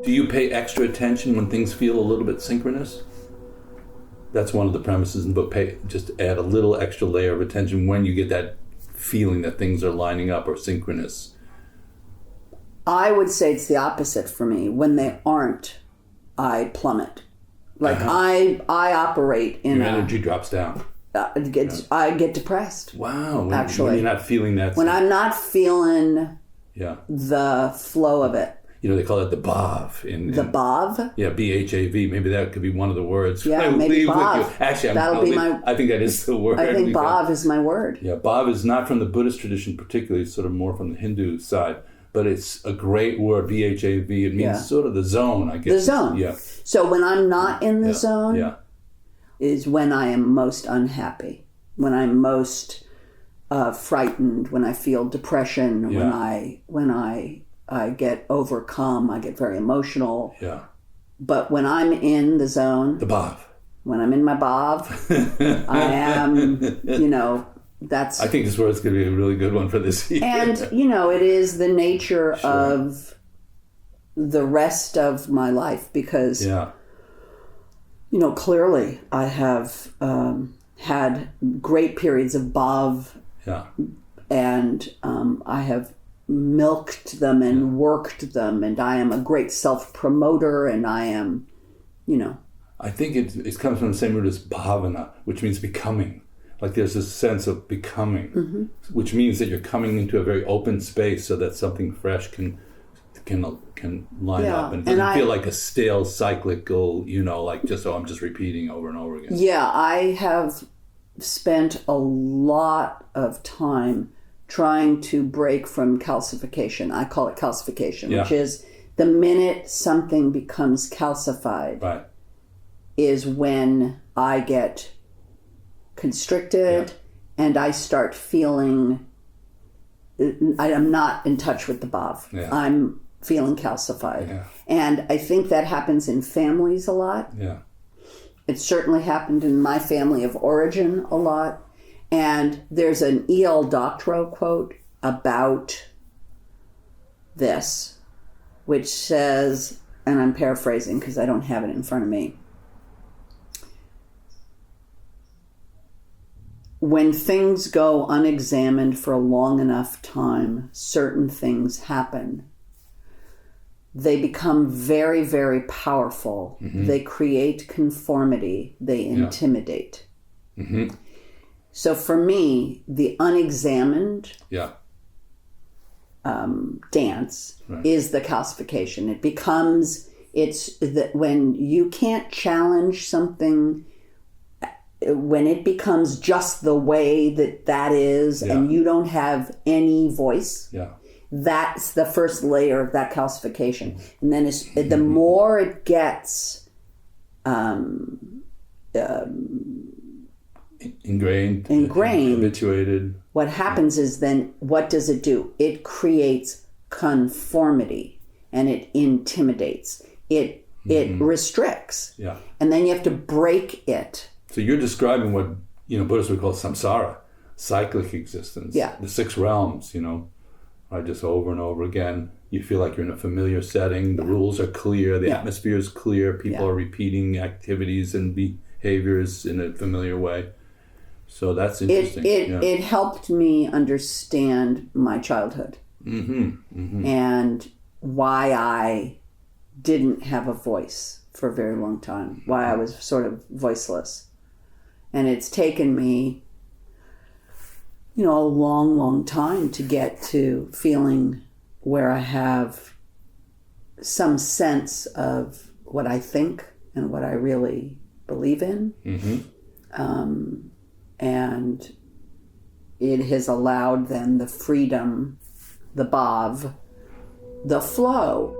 Do you pay extra attention when things feel a little bit synchronous? That's one of the premises in the book. Just add a little extra layer of attention when you get that feeling that things are lining up or synchronous. I would say it's the opposite for me. When they aren't, I plummet. Like I operate in your energy drops down. I get depressed. Wow. Actually, when you're not feeling that. When I'm not feeling the flow of it. You know, they call it the bhāv. The bhāv? Yeah, bhāv. Maybe that could be one of the words. Yeah, maybe bhāv. Actually, I think that is the word. I think bhāv is my word. Yeah, bhāv is not from the Buddhist tradition particularly. It's sort of more from the Hindu side. But it's a great word, bhāv. It means sort of the zone, I guess. The zone. Yeah. So when I'm not in the zone is when I am most unhappy, when I'm most frightened, when I feel depression, when I get overcome, I get very emotional. Yeah. But when I'm in the zone, the bhāv. When I'm in my bhāv, I am, that's... I think this word's going to be a really good one for this year. And, it is the nature of the rest of my life because, clearly I have had great periods of bhāv and I have milked them and worked them, and I am a great self-promoter, and I am, I think it comes from the same root as bhavana, which means becoming. Like there's this sense of becoming, which means that you're coming into a very open space so that something fresh can line up and doesn't feel like a stale cyclical, like I'm just repeating over and over again. Yeah, I have spent a lot of time trying to break from calcification. I call it calcification, which is the minute something becomes calcified is when I get constricted and I start feeling I am not in touch with the bhāv. Yeah. I'm feeling calcified. Yeah. And I think that happens in families a lot. Yeah. It certainly happened in my family of origin a lot. And there's an E.L. Doctorow quote about this, which says, and I'm paraphrasing because I don't have it in front of me, when things go unexamined for a long enough time, certain things happen. They become very, very powerful. Mm-hmm. They create conformity. They intimidate. Mm-hmm. So for me, the unexamined dance is the calcification. It becomes, it's that when you can't challenge something, when it becomes just the way that is, and you don't have any voice, that's the first layer of that calcification. And then the more it gets ingrained, habituated. What happens is then, what does it do? It creates conformity and it intimidates. It restricts. Yeah. And then you have to break it. So you're describing what Buddhists would call samsara, cyclic existence. Yeah. The 6 realms, just over and over again. You feel like you're in a familiar setting. The rules are clear. The atmosphere is clear. People are repeating activities and behaviors in a familiar way. So that's interesting. It helped me understand my childhood and why I didn't have a voice for a very long time, why I was sort of voiceless. And it's taken me, a long, long time to get to feeling where I have some sense of what I think and what I really believe in. Mm-hmm. And it has allowed then the freedom, the bhāv, the flow.